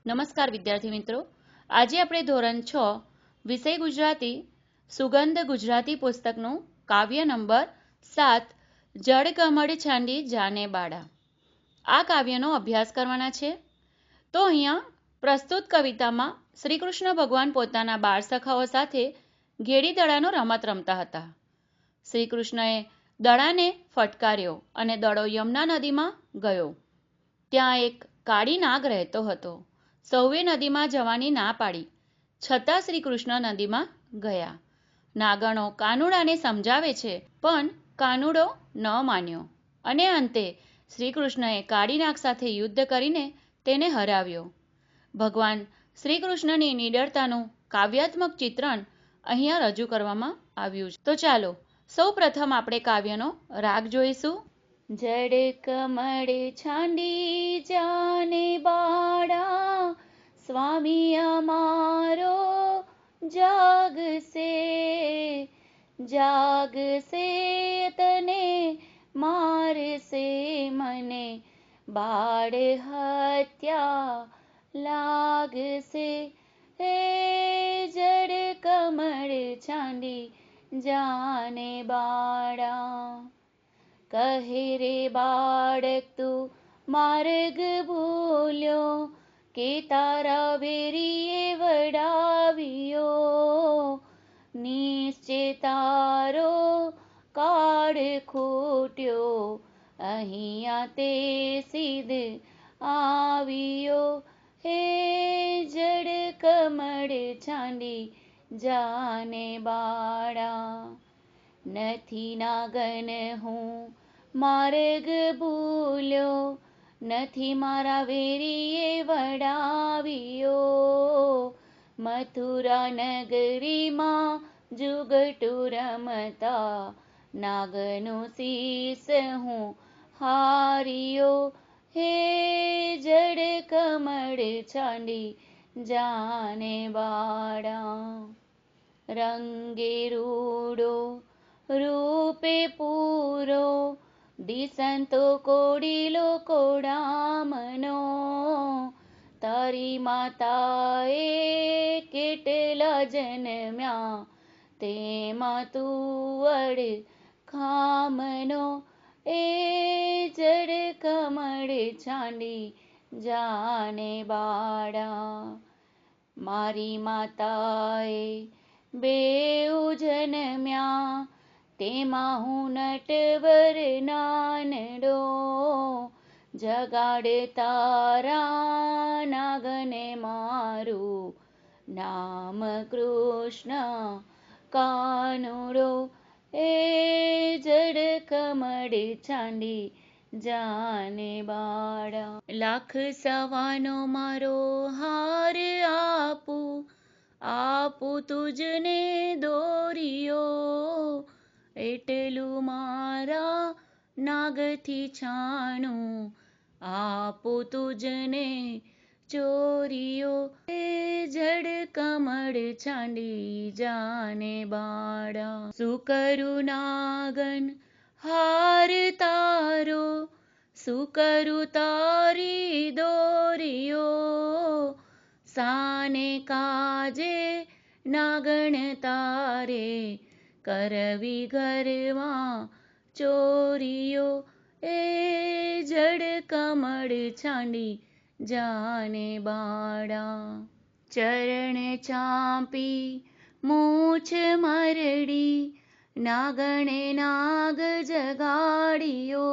નમસ્કાર વિદ્યાર્થી મિત્રો. આજે આપણે ધોરણ 6 વિષય ગુજરાતી સુગંધ ગુજરાતી પુસ્તકનું કાવ્ય નંબર 7 જળ છાંડી જાને બાળા આ કાવ્યનો અભ્યાસ કરવાના છે. તો અહીંયા પ્રસ્તુત કવિતામાં શ્રી કૃષ્ણ ભગવાન પોતાના બાળ સખાઓ સાથે ઘેડી દડાનો રમત રમતા હતા. શ્રી કૃષ્ણએ દડાને ફટકાર્યો અને દડો યમુના નદીમાં ગયો. ત્યાં એક કાળી નાગ રહેતો હતો. સૌએ નદીમાં જવાની ના પાડી, છતાં શ્રી કૃષ્ણ નદીમાં ગયા. નાગણો કાનુડાને સમજાવે છે, પણ કાનુડો ન માન્યો અને અંતે શ્રી કૃષ્ણએ કાળી નાગ સાથે યુદ્ધ કરીને તેને હરાવ્યો. ભગવાન શ્રી કૃષ્ણની નિડરતાનું કાવ્યાત્મક ચિત્રણ અહીંયા રજૂ કરવામાં આવ્યું છે. તો ચાલો સૌ પ્રથમ આપણે કાવ્યનો રાગ જોઈશું. જડ કમળ છાંડી જાને બાળા, સ્વામી અમારો જાગશે. જાગશે તને મારશે મને, બાળ હત્યા લાગશે. હે જડ કમળ છાંડી જાને બાળા. કહે રે બાળક તું માર્ગ ભૂલ્યો, કે તારા વેરીએ વડાવ્યો. નિશ્ચય તારો કાળ ખૂટ્યો, અહીંયા તે સિદ્ધ આવ્યો. હે જડ કમળ છાંડી જાને બાળા. નથી નાગન હું માર્ગ ભૂલ્યો, નથી મારા વેરીએ વડાવ્યો. મથુરા નગરીમાં જુગટુ રમતા, નાગનું શીશ હું હાર્યો. હે જડ કમળ છાંડી જાને બાળા. રંગે રૂડો રૂપે પૂરો, દિસંતો કોડીલો કોડામનો. તારી માતાએ કેટલા જન્મ્યા, તેમાં તું અડખામનો. એ જડ કમળ છાંડી જાને બાળા. મારી માતાએ બેઉ જન્મ્યા, તેમાં હું નટવર નાનડો. જગાડ તારા નાગને મારું, નામ કૃષ્ણ કાનુડો. એ જડ કમળ છાંડી જાને બાળા. લાખ સવાનો મારો હાર આપું, આપું તુજને દોરિયો. એટલું મારા નાગથી છાણું, આપું તુજને ચોરિયો. એ જડ કમળ છાંડી જાને બાળા. શું કરું નાગન હાર તારો, શું કરું તારી દોરિયો. સાને કાજે નાગણ તારે, કરવી ઘરમાં ચોરીઓ. એ જડ કમળ છાંડી જાને બાળા. ચરણ ચાંપી મૂછ મરડી, નાગણે નાગ જગાડ્યો.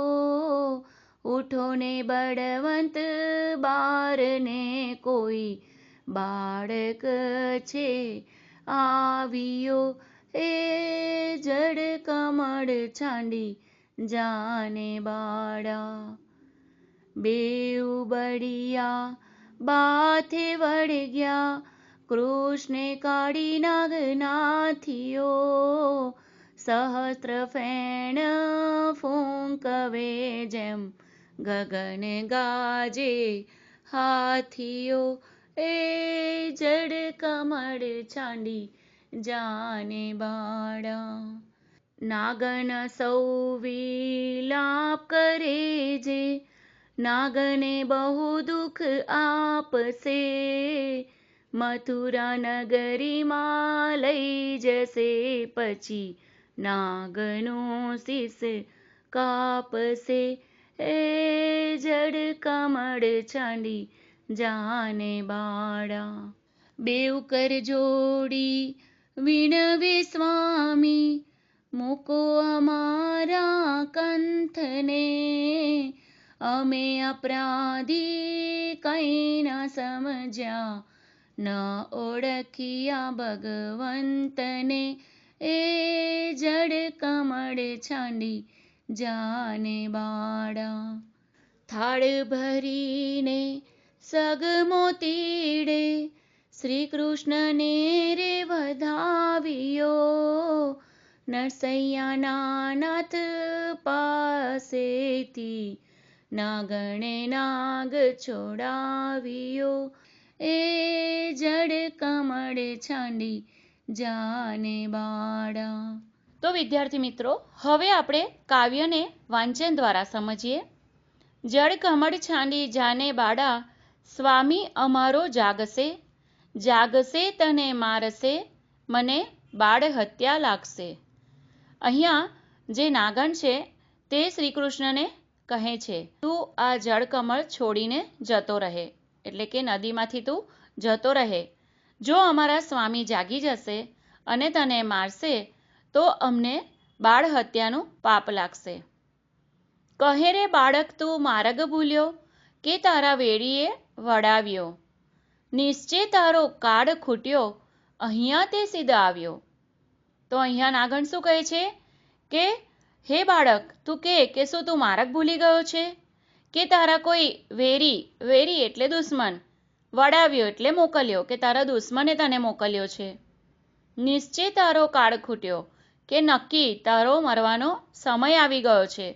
ઉઠો ને બળવંત બારને, કોઈ બાળક છે આવ્યો. એ જડ કમળ છાંડી જાને બાળા. બેઉ બળિયા બાથે વળગ્યા, કૃષ્ણે કાળી નાગ નાથિયો. સહસ્ત્ર ફેણ ફૂંકવે જેમ, ગગન ગાજે હાથીઓ. એ જડ કમળ છાંડી જાને બાળા. નાગન સૌ વિલાપ કરે જે, નાગને બહુ દુઃખ આપશે, મથુરા નગરીમાં લઈ જશે, પછી નાગનું શીશ કાપશે. એ જડ કમળ છાંડી જાને બાળા. બેઉ કર જોડી વિનવે સ્વામી, મૂકો અમારા કંથને, અમે અપરાધી કંઈ ન સમજ્યા, ન ઓળખ્યા ભગવંતને. એ જડ કમળ છાંડી જાને બાળા. થાળ ભરીને સગમો તીડે શ્રી કૃષ્ણને રે વધાવ્યો, નરસૈયાના નાથ પાસેથી નાગણે નાગ છોડાવ્યો. એ જડ કમળ છાંડી જાને બાળા. તો વિદ્યાર્થી મિત્રો, હવે આપણે કાવ્યને વાંચન દ્વારા સમજીએ. જડ કમળ છાંડી જાને બાળા, સ્વામી અમારો જાગશે, જાગશે તને મારશે, મને બાળ હત્યા લાગશે. અહીંયા જે નાગણ છે તે શ્રી કૃષ્ણને કહે છે, તું આ જળકમળ છોડીને જતો રહે, એટલે કે નદીમાંથી તું જતો રહે. જો અમારા સ્વામી જાગી જશે અને તને મારશે તો અમને બાળ હત્યાનું પાપ લાગશે. કહે રે બાળક તું માર્ગ ભૂલ્યો, કે તારા વેડીએ વડાવ્યો, નિશ્ચય તારો કાળ ખૂટ્યો, અહીંયા તે સીધા આવ્યો. તો અહીંયા નાગણ શું કહે છે કે હે બાળક, તું કે શું તું માર્ગ ભૂલી ગયો છે, કે તારા કોઈ વેરી એટલે દુશ્મન, વડાવ્યો એટલે મોકલ્યો, કે તારા દુશ્મને તને મોકલ્યો છે. નિશ્ચય તારો કાળ ખૂટ્યો, કે નક્કી તારો મરવાનો સમય આવી ગયો છે.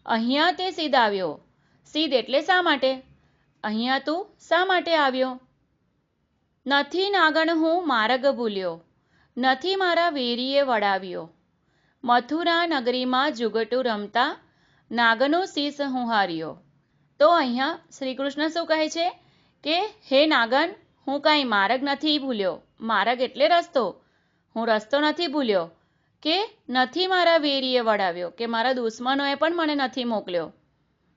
અહીંયા તે સીધ આવ્યો. સીધ એટલે શા માટે? અહીંયા તું શા માટે આવ્યો? નથી નાગણ હું માર્ગ ભૂલ્યો, નથી મારા વેરીએ વડાવ્યો, મથુરા નગરીમાં જુગટું રમતા નાગનો શીશ હું હાર્યો. તો અહીંયા શ્રી કૃષ્ણ શું કહે છે કે હે નાગન, હું કાંઈ માર્ગ નથી ભૂલ્યો. માર્ગ એટલે રસ્તો. હું રસ્તો નથી ભૂલ્યો, કે નથી મારા વેરીએ વડાવ્યો, કે મારા દુશ્મનોએ પણ મને નથી મોકલ્યો.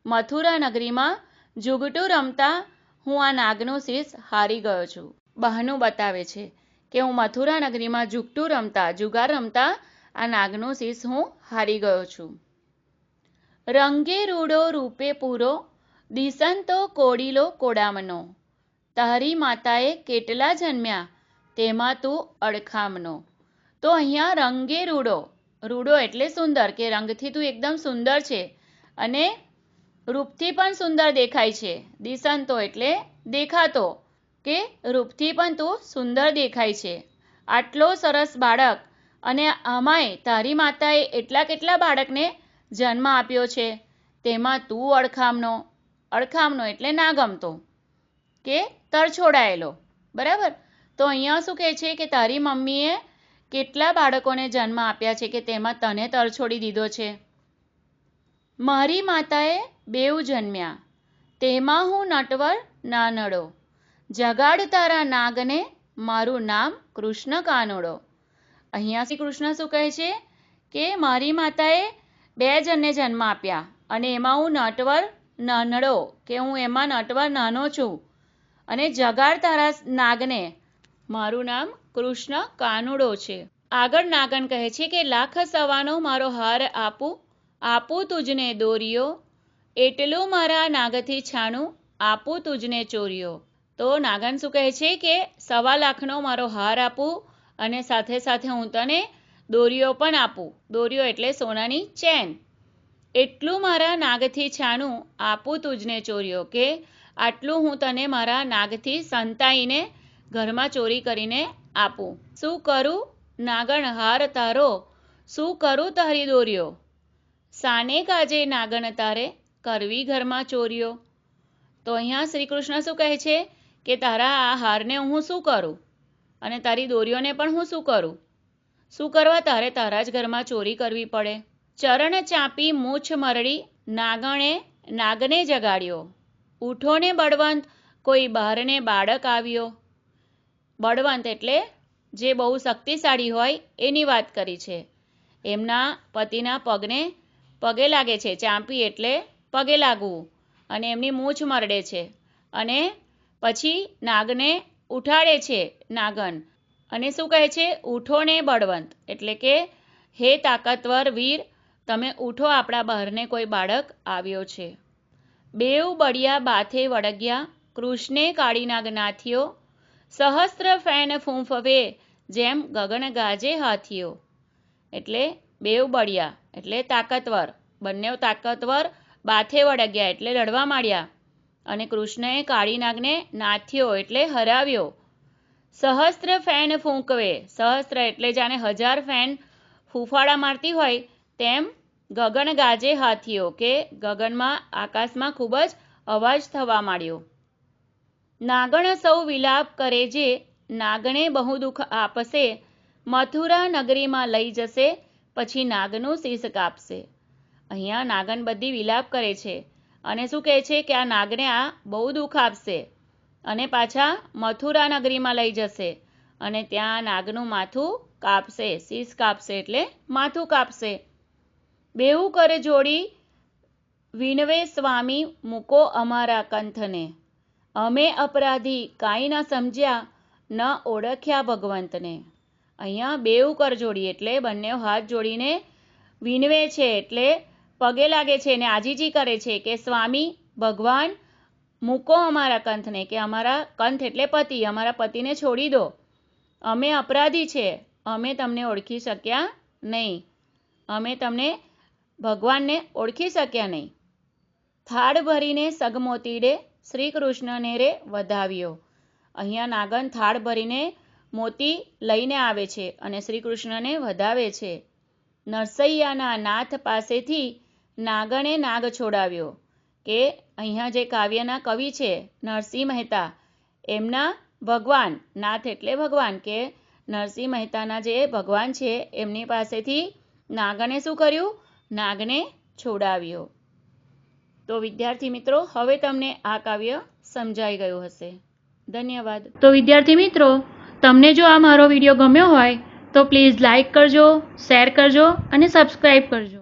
મથુરા નગરીમાં જુગટું રમતા હું આ નાગનો શીશ હારી ગયો છું. બહાનું બતાવે છે કે હું મથુરા નગરીમાં જુગાર રમતા આ નાગનો શીશ હું હારી ગયો છું. રંગે રૂડો રૂપે પૂરો, દિસંતો કોડીલો કોડામનો, તારી માતાએ કેટલા જન્મ્યા, તેમાં તું અડખામનો. તો અહીંયા રંગે રૂડો એટલે સુંદર, કે રંગથી તું એકદમ સુંદર છે અને રૂપથી પણ સુંદર દેખાય છે. દિસંતો એટલે દેખાતો, કે રૂપથી પણ તું સુંદર દેખાય છે. આટલો સરસ બાળક, અને આમાંય તારી માતાએ કેટલા બાળકને જન્મ આપ્યો છે, તેમાં તું અડખામનો એટલે ના ગમતો, કે તરછોડાયેલો. બરાબર? તો અહીંયા શું કહે છે કે તારી મમ્મીએ કેટલા બાળકોને જન્મ આપ્યા છે, કે તેમાં તને તરછોડી દીધો છે. મારી માતાએ બેઉ જન્મ્યા, તેમાં હું નટવર નાનડો, જગાડ તારા નાગને મારું નામ કૃષ્ણ કાનુડો. અહીંયા શ્રી કૃષ્ણ શું કહે છે કે મારી માતાએ 2 જણને જન્મ આપ્યા, અને એમાં હું નટવર નાનડો, કે હું એમાં નટવર નાનો છું, અને જગાડ તારા નાગને મારું નામ કૃષ્ણ કાનુડો છે. આગળ નાગન કહે છે કે લાખ સવાનો મારો હાર આપું તુજને દોર્યો, એટલું મારા નાગથી છાણું આપું તુજને ચોર્યો. તો નાગન શું કહે છે કે 1.25 લાખનો મારો હાર આપું, અને સાથે સાથે હું તને દોરીઓ પણ આપું. દોરીઓ એટલે સોનાની ચેન. એટલું મારા નાગથી છાણું આપું તુજને ચોર્યો, કે આટલું હું તને મારા નાગથી સંતાઈને ઘરમાં ચોરી કરીને આપું. શું કરું નાગણ હાર તારો, શું કરું તારી દોરીઓ, સાને કાજે નાગણ તારે કરવી ઘરમાં ચોરીઓ. તો અહીંયા શ્રી કૃષ્ણ શું કહે છે કે તારા આ હારને હું શું કરું, અને તારી દોરીઓને પણ હું શું કરું. શું કરવા તારા જ ઘરમાં ચોરી કરવી પડે. ચરણ ચાંપી મૂછ મરડી નાગણે નાગને જગાડ્યો. ઉઠો ને બળવંત, કોઈ બહારને બાળક આવ્યો. બળવંત એટલે જે બહુ શક્તિશાળી હોય એની વાત કરી છે. એમના પતિના પગે લાગે છે. ચાંપી એટલે પગે લાગવું, અને એમની મૂછ મરડે છે. અને પછી નાગને ઉઠાડે છે નાગન, અને શું કહે છે? ઉઠો ને બળવંત, એટલે કે હે તાકતવર વીર, તમે ઉઠો, આપણા બહારને કોઈ બાળક આવ્યો છે. બેઉ બળિયા બાથે વળગ્યા, કૃષ્ણે કાળી નાગ નાથ્યો. સહસ્ત્ર ફેન ફૂંફવે, જેમ ગગન ગાજે હાથીઓ. એટલે બેઉ બળિયા એટલે તાકતવર, બંને તાકતવર બાથે વળગ્યા એટલે લડવા માંડ્યા. અને કૃષ્ણએ કાળી નાગને નાથ્યો એટલે હરાવ્યો. સહસ્ત્ર ફેન ફૂંકવે, સહસ્ત્ર એટલે જાણે 1000 ફેન ફૂફાડા મારતી હોય તેમ ગગન ગાજે હાથીઓ, કે ગગનમાં આકાશમાં ખૂબ જ અવાજ થવા માંડ્યો. નાગણ સૌ વિલાપ કરે જે, નાગણે બહુ દુઃખ આપશે. મથુરા નગરીમાં લઈ જશે, પછી નાગનું શીશ કાપશે. અહીંયા નાગન બધી વિલાપ કરે છે અને શું કહે છે કે આ નાગને આ બહુ દુઃખ આપશે અને પાછા મથુરા નગરીમાં લઈ જશે અને ત્યાં નાગનું માથું કાપશે. શીશ કાપશે એટલે માથું કાપશે. બેઉ કર જોડી વિનવે સ્વામી, મૂકો અમારા કંથને. અમે અપરાધી કાંઈ ન સમજ્યા, ન ઓળખ્યા ભગવંતને. અહીંયા બેઉ કર જોડી એટલે બંને હાથ જોડીને વિનવે છે એટલે પગે લાગે છે અને આજીજી કરે છે કે સ્વામી ભગવાન, મૂકો અમારા કંથને, કે અમારા કંથ એટલે પતિ, અમારા પતિને છોડી દો. અમે અપરાધી છે, અમે તમને ઓળખી શક્યા નહીં, અમે તમને ભગવાનને ઓળખી શક્યા નહીં. થાળ ભરીને સગમોતીડે, શ્રી કૃષ્ણને રે વધાવ્યો. અહીંયા નાગન થાળ ભરીને મોતી લઈને આવે છે અને શ્રી કૃષ્ણને વધાવે છે. નરસૈયાના નાથ પાસેથી નાગણે નાગ છોડાવ્યો, કે અહીંયા જે કાવ્યના કવિ છે નરસિંહ મહેતા, એમના ભગવાન, નાથ એટલે ભગવાન, કે નરસિંહ મહેતાના જે ભગવાન છે એમની પાસેથી નાગને શું કર્યું? નાગને છોડાવ્યો. તો વિદ્યાર્થી મિત્રો, હવે તમને આ કાવ્ય સમજાઈ ગયું હશે. ધન્યવાદ. તો વિદ્યાર્થી મિત્રો, તમને જો આ મારો વિડીયો ગમ્યો હોય તો પ્લીઝ લાઈક કરજો, શેર કરજો અને સબસ્ક્રાઈબ કરજો.